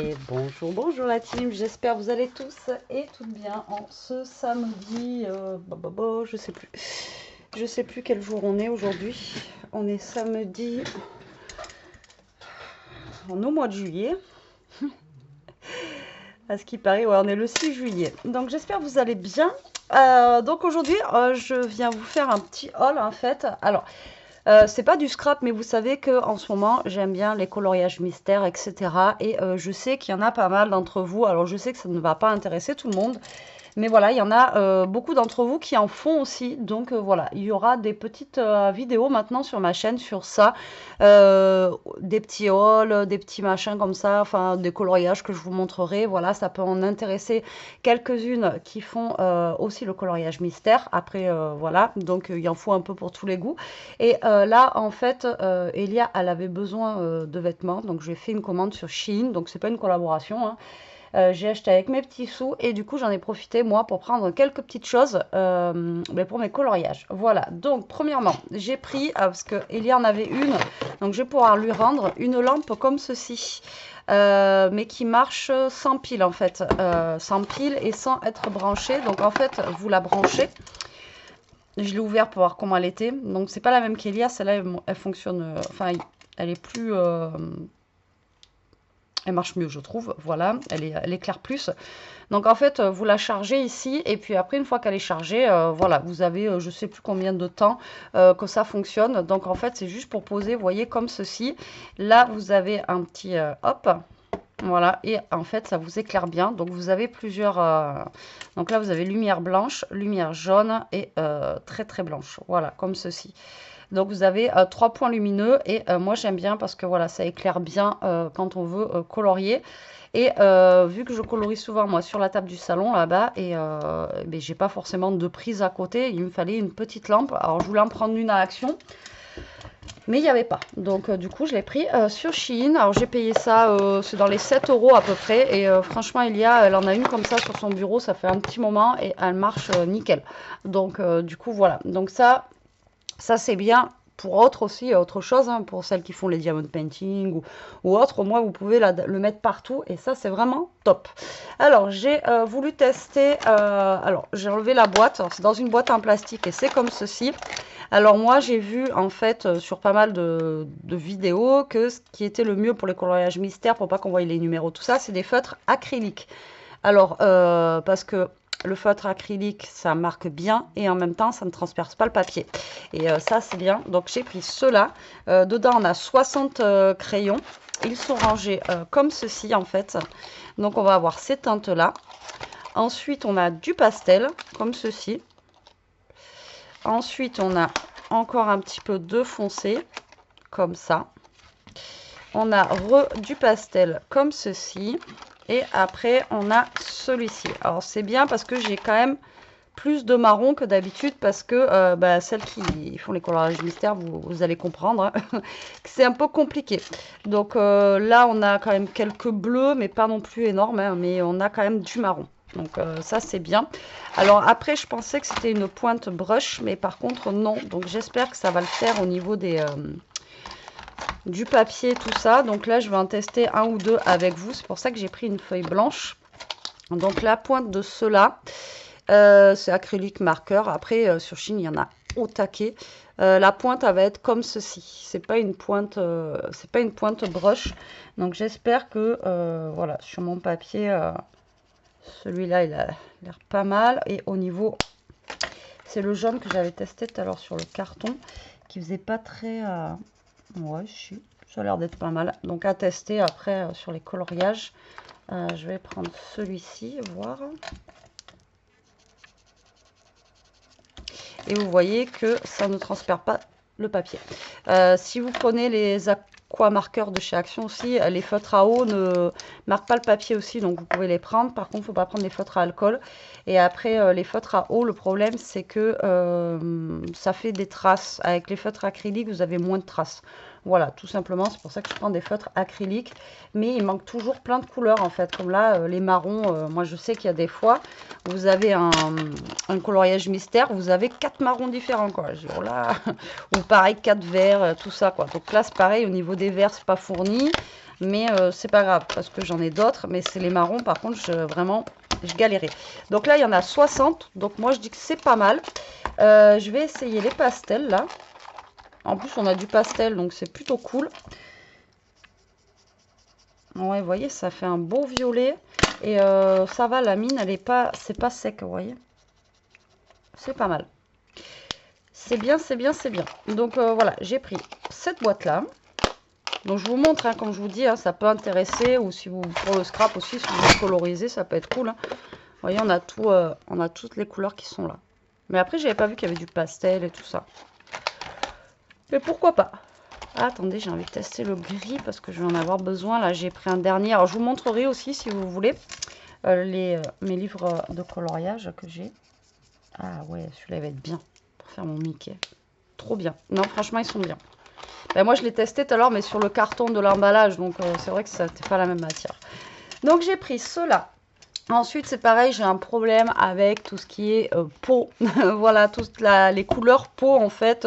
Et bonjour, bonjour la team, j'espère que vous allez tous et toutes bien en ce samedi, je sais plus. Je sais plus quel jour on est aujourd'hui. On est samedi, on est au mois de juillet. À ce qui paraît, ouais, on est le 6 juillet. Donc j'espère que vous allez bien. Donc aujourd'hui, je viens vous faire un petit haul en fait. Alors, c'est pas du scrap, mais vous savez que en ce moment, j'aime bien les coloriages mystères, etc. Et je sais qu'il y en a pas mal d'entre vous. Alors, je sais que ça ne va pas intéresser tout le monde. Mais voilà, il y en a beaucoup d'entre vous qui en font aussi. Donc voilà, il y aura des petites vidéos maintenant sur ma chaîne sur ça. Des petits hauls, des petits machins comme ça, enfin des coloriages que je vous montrerai. Voilà, ça peut en intéresser quelques-unes qui font aussi le coloriage mystère. Après, voilà, donc il en faut un peu pour tous les goûts. Et là, en fait, Elia, elle avait besoin de vêtements. Donc j'ai fait une commande sur Shein. Donc c'est pas une collaboration, hein. J'ai acheté avec mes petits sous et du coup j'en ai profité moi pour prendre quelques petites choses pour mes coloriages. Voilà, donc premièrement j'ai pris, parce qu'il y en avait une, donc je vais pouvoir lui rendre une lampe comme ceci. Mais qui marche sans pile en fait, sans pile et sans être branchée. Donc en fait vous la branchez. Je l'ai ouvert pour voir comment elle était. Donc c'est pas la même qu'Elia, celle-là elle fonctionne, enfin elle est plus... elle marche mieux, je trouve. Voilà, elle éclaire plus. Donc, en fait, vous la chargez ici. Et puis après, une fois qu'elle est chargée, voilà, vous avez je ne sais plus combien de temps que ça fonctionne. Donc, en fait, c'est juste pour poser, vous voyez, comme ceci. Là, vous avez un petit hop. Voilà, et en fait, ça vous éclaire bien. Donc, vous avez plusieurs... Donc là, vous avez lumière blanche, lumière jaune et très, très blanche. Voilà, comme ceci. Donc vous avez 3 points lumineux et moi j'aime bien parce que voilà, ça éclaire bien quand on veut colorier. Et vu que je colorie souvent moi sur la table du salon là-bas et j'ai pas forcément de prise à côté, il me fallait une petite lampe. Alors je voulais en prendre une à Action, mais il n'y avait pas. Donc du coup je l'ai pris sur Shein. Alors j'ai payé ça, c'est dans les 7 € à peu près. Et franchement elle en a une comme ça sur son bureau, ça fait un petit moment et elle marche nickel. Donc du coup voilà. Donc ça, c'est bien pour autre chose, hein, pour celles qui font les diamond painting ou autre. Au moins, vous pouvez le mettre partout et ça, c'est vraiment top. Alors, j'ai voulu tester. Alors, j'ai enlevé la boîte. C'est dans une boîte en plastique et c'est comme ceci. Alors, moi, j'ai vu en fait sur pas mal de vidéos que ce qui était le mieux pour les coloriages mystères, pour pas qu'on voie les numéros, tout ça, c'est des feutres acryliques. Alors, parce que le feutre acrylique, ça marque bien et en même temps, ça ne transperce pas le papier. Et ça, c'est bien. Donc, j'ai pris ceux-là. Dedans, on a 60 crayons. Ils sont rangés comme ceci, en fait. Donc, on va avoir ces teintes-là. Ensuite, on a du pastel, comme ceci. Ensuite, on a encore un petit peu de foncé, comme ça. On a du pastel, comme ceci. Et après, on a celui-ci. Alors, c'est bien parce que j'ai quand même plus de marron que d'habitude parce que celles qui font les coloriages mystères, vous allez comprendre hein, que c'est un peu compliqué. Donc là, on a quand même quelques bleus, mais pas non plus énormes, hein, mais on a quand même du marron. Donc ça, c'est bien. Alors après, je pensais que c'était une pointe brush, mais par contre, non. Donc j'espère que ça va le faire au niveau du papier, tout ça. Donc là, je vais en tester un ou deux avec vous. C'est pour ça que j'ai pris une feuille blanche. Donc la pointe de ceux-là, c'est acrylique marqueur. Après, sur Shein, il y en a au taquet. La pointe, elle va être comme ceci. C'est pas une pointe brush. Donc j'espère que, voilà, sur mon papier, celui-là, il a l'air pas mal. Et au niveau, c'est le jaune que j'avais testé tout à l'heure sur le carton, qui faisait pas très... ouais, ça a l'air d'être pas mal. Donc à tester après sur les coloriages. Je vais prendre celui-ci, voir. Et vous voyez que ça ne transfère pas le papier. Si vous prenez les aqua marqueurs de chez Action aussi, les feutres à eau ne marquent pas le papier aussi, donc vous pouvez les prendre. Par contre, il ne faut pas prendre les feutres à alcool. Et après, les feutres à eau, le problème, c'est que ça fait des traces. Avec les feutres acryliques, vous avez moins de traces. Voilà, tout simplement, c'est pour ça que je prends des feutres acryliques. Mais il manque toujours plein de couleurs en fait. Comme là, les marrons, moi je sais qu'il y a des fois, vous avez un coloriage mystère, vous avez 4 marrons différents quoi. Je dis, oh là. Ou pareil, 4 verts, tout ça quoi. Donc là c'est pareil, au niveau des verts, c'est pas fourni. Mais c'est pas grave, parce que j'en ai d'autres. Mais c'est les marrons, par contre, vraiment, je galérais. Donc là, il y en a 60. Donc moi, je dis que c'est pas mal. Je vais essayer les pastels là. En plus, on a du pastel, donc c'est plutôt cool. Ouais, vous voyez, ça fait un beau violet. Et ça va, la mine, elle est pas, c'est pas sec, vous voyez. C'est pas mal. C'est bien, c'est bien, c'est bien. Donc voilà, j'ai pris cette boîte-là. Donc je vous montre, hein, comme je vous dis, hein, ça peut intéresser. Ou si vous, pour le scrap aussi, si vous colorisez, ça peut être cool. Hein. Vous voyez, on a toutes les couleurs qui sont là. Mais après, j'avais pas vu qu'il y avait du pastel et tout ça. Mais pourquoi pas? Ah, attendez, j'ai envie de tester le gris parce que je vais en avoir besoin. Là, j'ai pris un dernier. Alors, je vous montrerai aussi, si vous voulez, mes livres de coloriage que j'ai. Ah ouais, celui-là va être bien pour faire mon Mickey. Trop bien. Non, franchement, ils sont bien. Ben, moi, je l'ai testé tout à l'heure, mais sur le carton de l'emballage. Donc, c'est vrai que ça n'était pas la même matière. Donc, j'ai pris ceux-là. Ensuite, c'est pareil, j'ai un problème avec tout ce qui est peau. Voilà, toutes les couleurs peau, en fait.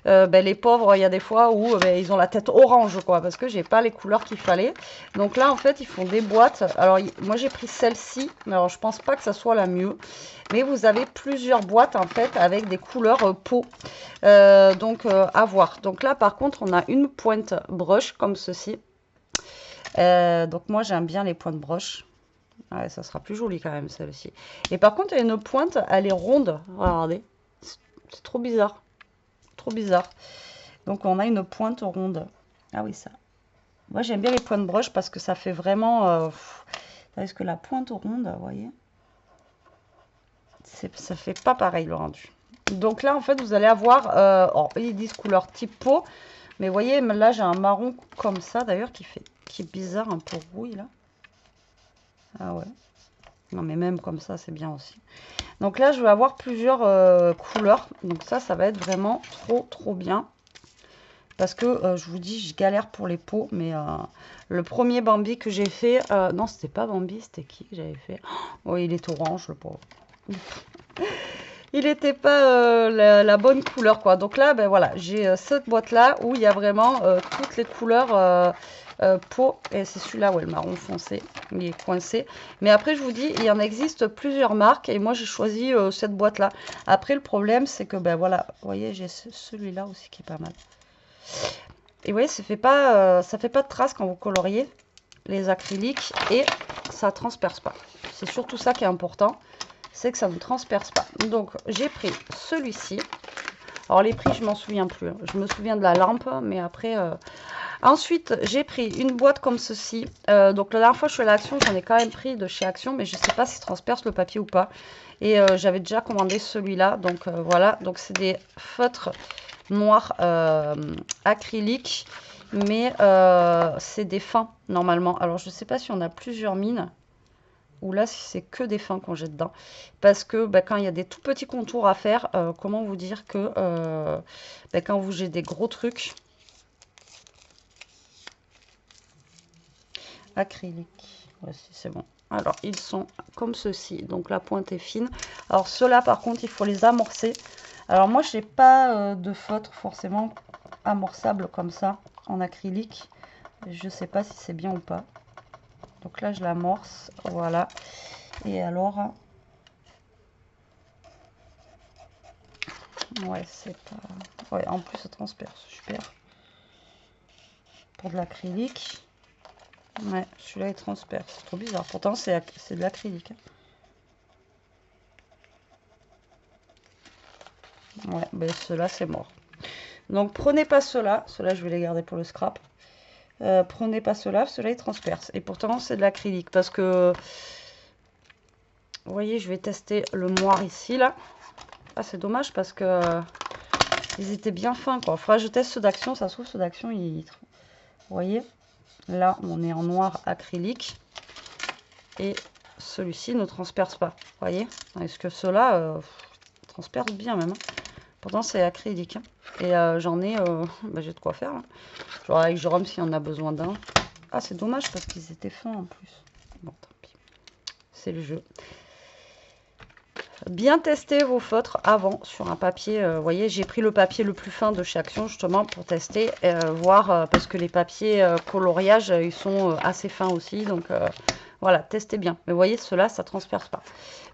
Ben, les pauvres, il y a des fois où ben, ils ont la tête orange, quoi, parce que j'ai pas les couleurs qu'il fallait. Donc là, en fait, ils font des boîtes. Alors, moi, j'ai pris celle-ci. Alors, je pense pas que ça soit la mieux. Mais vous avez plusieurs boîtes, en fait, avec des couleurs peau. Donc, à voir. Donc là, par contre, on a une pointe brush, comme ceci. Donc, moi, j'aime bien les pointes brush. Ouais, ça sera plus joli quand même, celle-ci. Et par contre, il y a une pointe, elle est ronde. Regardez. C'est trop bizarre. Trop bizarre. Donc, on a une pointe ronde. Ah oui, ça. Moi, j'aime bien les pointes brush parce que ça fait vraiment... Parce que la pointe ronde, vous voyez, ça fait pas pareil le rendu. Donc là, en fait, vous allez avoir... oh, ils disent couleur type peau. Mais vous voyez, là, j'ai un marron comme ça, d'ailleurs, qui est bizarre, un peu rouille, là. Ah ouais. Non, mais même comme ça, c'est bien aussi. Donc là, je vais avoir plusieurs couleurs. Donc ça va être vraiment trop bien. Parce que, je vous dis, je galère pour les peaux. Mais le premier Bambi que j'ai fait... non, c'était pas Bambi, c'était qui que j'avais fait? Oh, il est orange, le pauvre. Il n'était pas la bonne couleur, quoi. Donc là, ben voilà, j'ai cette boîte-là où il y a vraiment toutes les couleurs peau. Et c'est celui-là, ouais, le marron foncé. Il est coincé. Mais après, je vous dis, il y en existe plusieurs marques. Et moi, j'ai choisi cette boîte-là. Après, le problème, c'est que, ben voilà, vous voyez, j'ai celui-là aussi qui est pas mal. Et vous voyez, ça fait pas de traces quand vous coloriez les acryliques. Et ça transperce pas. C'est surtout ça qui est important. C'est que ça ne transperce pas. Donc, j'ai pris celui-ci. Alors, les prix, je m'en souviens plus. Je me souviens de la lampe, mais après... Ensuite, j'ai pris une boîte comme ceci. Donc, la dernière fois, je suis allée à Action, j'en ai quand même pris de chez Action, mais je ne sais pas si transperce le papier ou pas. Et j'avais déjà commandé celui-là. Donc, voilà. Donc, c'est des feutres noirs acryliques, mais c'est des fins, normalement. Alors, je ne sais pas si on a plusieurs mines. Ou là, si c'est que des fins qu'on jette dedans. Parce que bah, quand il y a des tout petits contours à faire, comment vous dire que bah, quand vous j'ai des gros trucs acryliques, voici, c'est bon. Alors, ils sont comme ceci. Donc, la pointe est fine. Alors, ceux-là, par contre, il faut les amorcer. Alors, moi, je n'ai pas de feutre forcément amorçable comme ça, en acrylique. Je ne sais pas si c'est bien ou pas. Donc là, je l'amorce, voilà. Et alors, ouais, c'est pas... Ouais, en plus, ça transperce, super. Pour de l'acrylique. Ouais, celui-là, il transperce. C'est trop bizarre. Pourtant, c'est de l'acrylique. Ouais, ben ceux-là, c'est mort. Donc, prenez pas ceux-là. Ceux-là, je vais les garder pour le scrap. Prenez pas ceux-là, ceux-là, ils transpercent. Et pourtant, c'est de l'acrylique. Parce que... Vous voyez, je vais tester le moire ici, là. Ah, c'est dommage parce que ils étaient bien fins, quoi. Faudra que je teste ceux d'Action. Ça se trouve, ceux d'Action, ils... Vous voyez, là, on est en noir acrylique. Et celui-ci ne transperce pas. Vous voyez. Est-ce que ceux-là transpercent bien, même. Pourtant, c'est acrylique. Hein. Et j'en ai... bah, j'ai de quoi faire. Là. Je vois avec Jérôme s'il y en a besoin d'un. Ah, c'est dommage parce qu'ils étaient fins en plus. Bon, tant pis. C'est le jeu. Bien tester vos feutres avant sur un papier. Vous voyez, j'ai pris le papier le plus fin de chez Action justement pour tester, voir, parce que les papiers coloriage, ils sont assez fins aussi. Donc voilà, testez bien. Mais vous voyez, ceux-là, ça ne transperce pas.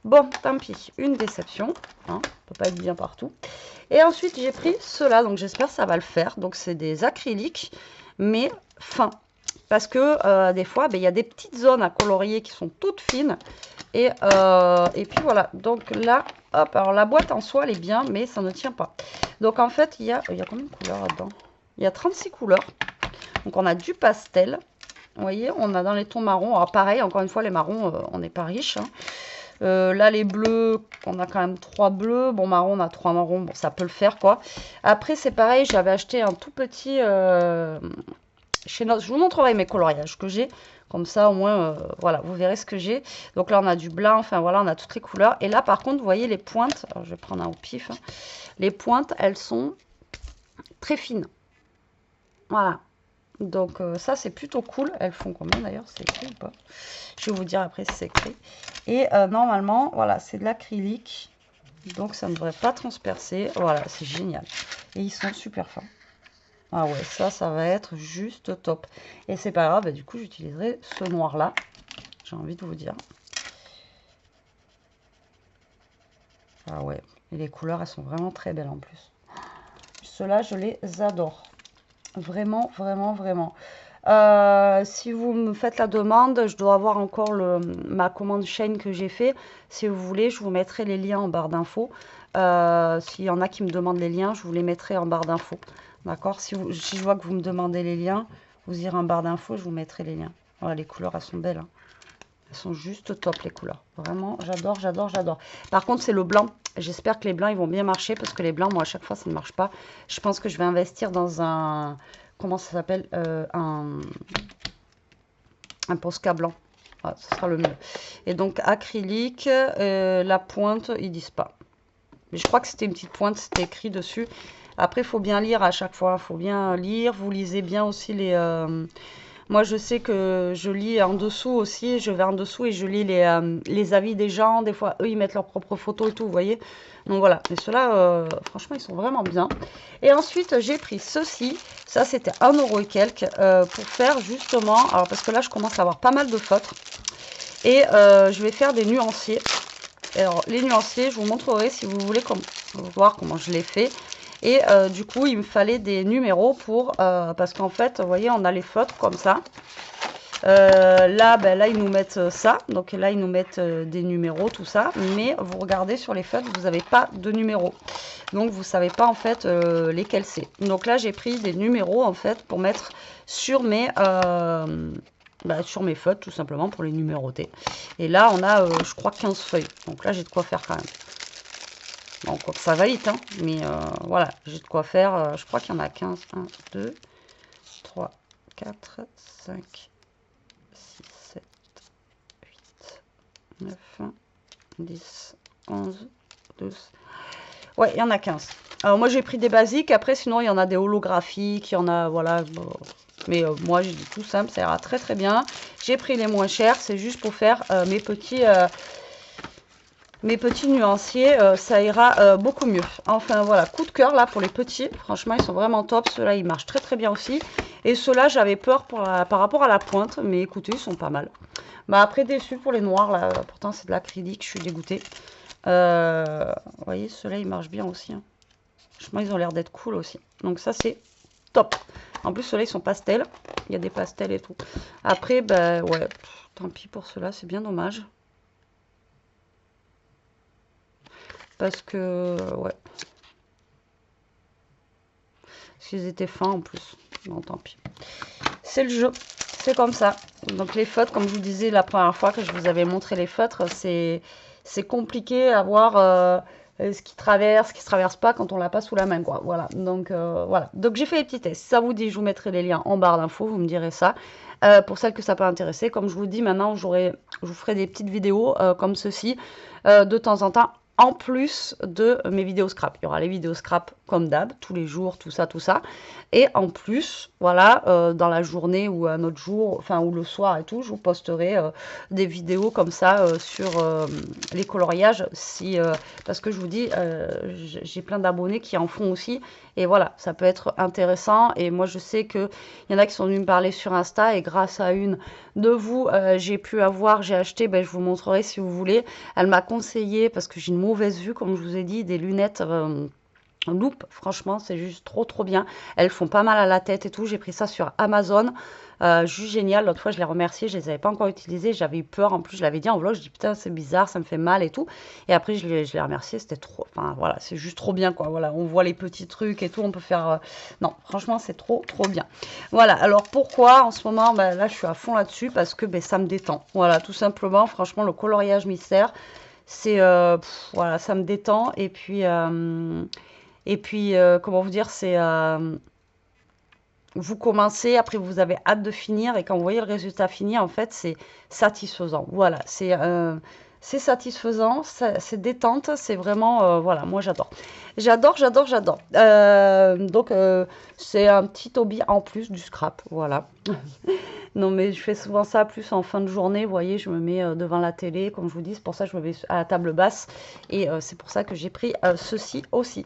Bon, tant pis, une déception. Hein, on peut pas être bien partout. Et ensuite, j'ai pris ceux-là, donc j'espère que ça va le faire. Donc c'est des acryliques, mais fins. Parce que des fois, ben, y a des petites zones à colorier qui sont toutes fines. Et puis voilà, donc là, hop, alors la boîte en soi, elle est bien, mais ça ne tient pas. Donc en fait, il y a combien de couleurs là-dedans? Il y a 36 couleurs. Donc on a du pastel. Vous voyez, on a dans les tons marrons. Alors pareil, encore une fois, les marrons, on n'est pas riche. Hein. Là, les bleus, on a quand même 3 bleus. Bon, marron, on a 3 marrons. Bon, ça peut le faire, quoi. Après, c'est pareil, j'avais acheté un tout petit... chez notre... Je vous montrerai mes coloriages que j'ai. Comme ça, au moins, voilà, vous verrez ce que j'ai. Donc là, on a du blanc, enfin voilà, on a toutes les couleurs. Et là, par contre, vous voyez les pointes. Alors, je vais prendre un au pif. Hein. Les pointes, elles sont très fines. Voilà. Donc ça, c'est plutôt cool. Elles font combien d'ailleurs? C'est écrit ou pas? Je vais vous dire après si c'est écrit. Et normalement, voilà, c'est de l'acrylique. Donc ça ne devrait pas transpercer. Voilà, c'est génial. Et ils sont super fins. Ah ouais, ça va être juste top. Et c'est pas grave, bah, du coup, j'utiliserai ce noir-là. J'ai envie de vous dire. Ah ouais, et les couleurs, elles sont vraiment très belles en plus. Ceux-là, je les adore. Vraiment, vraiment, vraiment. Si vous me faites la demande, je dois avoir encore ma commande chaîne que j'ai fait. Si vous voulez, je vous mettrai les liens en barre d'infos. S'il y en a qui me demandent les liens, je vous les mettrai en barre d'infos. D'accord, si je vois que vous me demandez les liens, vous irez en barre d'infos, je vous mettrai les liens. Voilà, les couleurs, elles sont belles. Hein. Elles sont juste top, les couleurs. Vraiment, j'adore, j'adore, j'adore. Par contre, c'est le blanc. J'espère que les blancs, ils vont bien marcher parce que les blancs, moi, à chaque fois, ça ne marche pas. Je pense que je vais investir dans un... Comment ça s'appelle un Posca blanc. Voilà, ce sera le mieux. Et donc, acrylique, la pointe, ils disent pas. Mais je crois que c'était une petite pointe, c'était écrit dessus. Après, il faut bien lire à chaque fois. Il faut bien lire. Vous lisez bien aussi les... Moi, je sais que je lis en dessous aussi. Je vais en dessous et je lis les avis des gens. Des fois, eux, ils mettent leurs propres photos et tout, vous voyez. Donc voilà. Mais ceux-là, franchement, ils sont vraiment bien. Et ensuite, j'ai pris ceci. Ça, c'était 1 € et quelques pour faire justement... Alors, parce que là, je commence à avoir pas mal de feutres. Et je vais faire des nuanciers. Alors, les nuanciers, je vous montrerai si vous voulez voir comment je les fais. Et du coup, il me fallait des numéros pour... parce qu'en fait, vous voyez, on a les feutres comme ça. Là, ben, là, ils nous mettent ça. Donc là, ils nous mettent des numéros, tout ça. Mais vous regardez sur les feutres, vous n'avez pas de numéros. Donc, vous ne savez pas, en fait, lesquels c'est. Donc là, j'ai pris des numéros, en fait, pour mettre sur mes feutres, tout simplement, pour les numéroter. Et là, on a, je crois, 15 feuilles. Donc là, j'ai de quoi faire quand même. Bon, quoi que ça va vite, hein, mais voilà, j'ai de quoi faire. Je crois qu'il y en a 15. 1, 2, 3, 4, 5, 6, 7, 8, 9, 10, 11, 12. Ouais, il y en a 15. Alors moi, j'ai pris des basiques. Après, sinon, il y en a des holographiques. Il y en a, voilà. Bon. Mais moi, j'ai dit tout simple. Ça ira très, très bien. J'ai pris les moins chers. C'est juste pour faire mes petits nuanciers, ça ira beaucoup mieux. Enfin voilà, coup de cœur là pour les petits. Franchement, ils sont vraiment top. Ceux-là, ils marchent très très bien aussi. Et ceux-là, j'avais peur par rapport à la pointe. Mais écoutez, ils sont pas mal. Bah après, déçu pour les noirs là. Pourtant, c'est de l'acrylique. Je suis dégoûtée. Vous voyez, ceux-là, ils marchent bien aussi. Hein. Franchement, ils ont l'air d'être cool aussi. Donc ça, c'est top. En plus, ceux-là, ils sont pastels. Il y a des pastels et tout. Après, bah ouais, tant pis pour ceux-là. C'est bien dommage. Parce que, ouais. Parce qu'ils étaient fins en plus. Bon, tant pis. C'est le jeu. C'est comme ça. Donc les feutres, comme je vous disais la première fois que je vous avais montré les feutres, c'est compliqué à voir ce qui se traverse pas quand on l'a pas sous la main, quoi. Voilà. Donc, voilà. Donc j'ai fait les petits tests. Si ça vous dit, je vous mettrai les liens en barre d'infos. Vous me direz ça. Pour celles que ça peut intéresser. Comme je vous dis, maintenant, je vous ferai des petites vidéos comme ceci de temps en temps. en plus de mes vidéos scrap. Il y aura les vidéos scrap comme d'hab, tous les jours, tout ça, tout ça. Et en plus, voilà, dans la journée ou un autre jour, enfin, ou le soir et tout, je vous posterai des vidéos comme ça sur les coloriages. Si, parce que je vous dis, j'ai plein d'abonnés qui en font aussi. Et voilà, ça peut être intéressant. Et moi, je sais qu'il y en a qui sont venus me parler sur Insta. Et grâce à une de vous, j'ai pu avoir, j'ai acheté, ben, je vous montrerai si vous voulez. Elle m'a conseillé, parce que j'ai une mauvaise vue, comme je vous ai dit, des lunettes loupe. Franchement, c'est juste trop, trop bien. Elles font pas mal à la tête et tout. J'ai pris ça sur Amazon. Juste génial. L'autre fois, je les remerciais. Je les avais pas encore utilisées. J'avais eu peur. En plus, je l'avais dit en vlog. Je dis, putain, c'est bizarre, ça me fait mal et tout. Et après, je les remerciais. C'était trop. Enfin, voilà, c'est juste trop bien, quoi. Voilà, on voit les petits trucs et tout. On peut faire. Non, franchement, c'est trop, trop bien. Voilà. Alors, pourquoi en ce moment, ben, là, je suis à fond là-dessus parce que ben, ça me détend. Voilà, tout simplement. Franchement, le coloriage mystère, c'est. Voilà, ça me détend. Et puis, comment vous dire, c'est vous commencez, après vous avez hâte de finir, et quand vous voyez le résultat fini, en fait, c'est satisfaisant. Voilà, c'est satisfaisant, c'est détente, c'est vraiment, voilà, moi j'adore. J'adore, j'adore, j'adore. Donc, c'est un petit hobby en plus du scrap, voilà. Non, mais je fais souvent ça plus en fin de journée. Vous voyez, je me mets devant la télé, comme je vous dis. C'est pour ça que je me mets à la table basse. Et c'est pour ça que j'ai pris ceci aussi.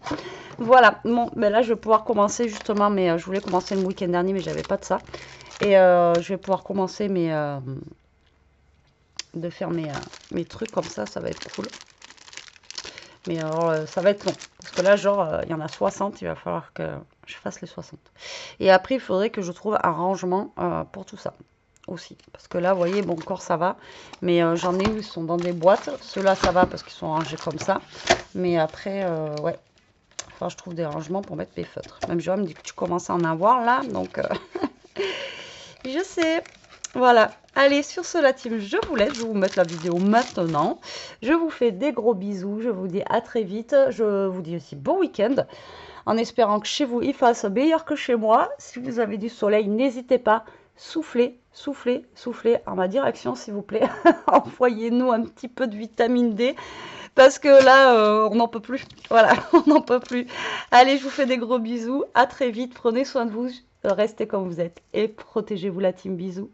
Voilà. Bon, mais là, je vais pouvoir commencer justement. Mais je voulais commencer le week-end dernier, mais j'avais pas de ça. Et je vais pouvoir commencer de faire mes trucs comme ça va être cool. Mais alors, ça va être long. Parce que là, genre, il y en a 60. Il va falloir que je fasse les 60. Et après, il faudrait que je trouve un rangement pour tout ça aussi. Parce que là, vous voyez, bon, encore ça va. Mais j'en ai où ils sont dans des boîtes. Ceux-là, ça va parce qu'ils sont rangés comme ça. Mais après, ouais. Enfin, je trouve des rangements pour mettre mes feutres. Même Joël me dit que tu commences à en avoir là. Donc, je sais. Voilà. Allez, sur ce, la team, je vous laisse. Je vais vous mettre la vidéo maintenant. Je vous fais des gros bisous. Je vous dis à très vite. Je vous dis aussi bon week-end. En espérant que chez vous, il fasse meilleur que chez moi. Si vous avez du soleil, n'hésitez pas. Soufflez, soufflez, soufflez en ma direction, s'il vous plaît. Envoyez-nous un petit peu de vitamine D. Parce que là, on n'en peut plus. Voilà, on n'en peut plus. Allez, je vous fais des gros bisous. À très vite. Prenez soin de vous. Restez comme vous êtes. Et protégez-vous la team. Bisous.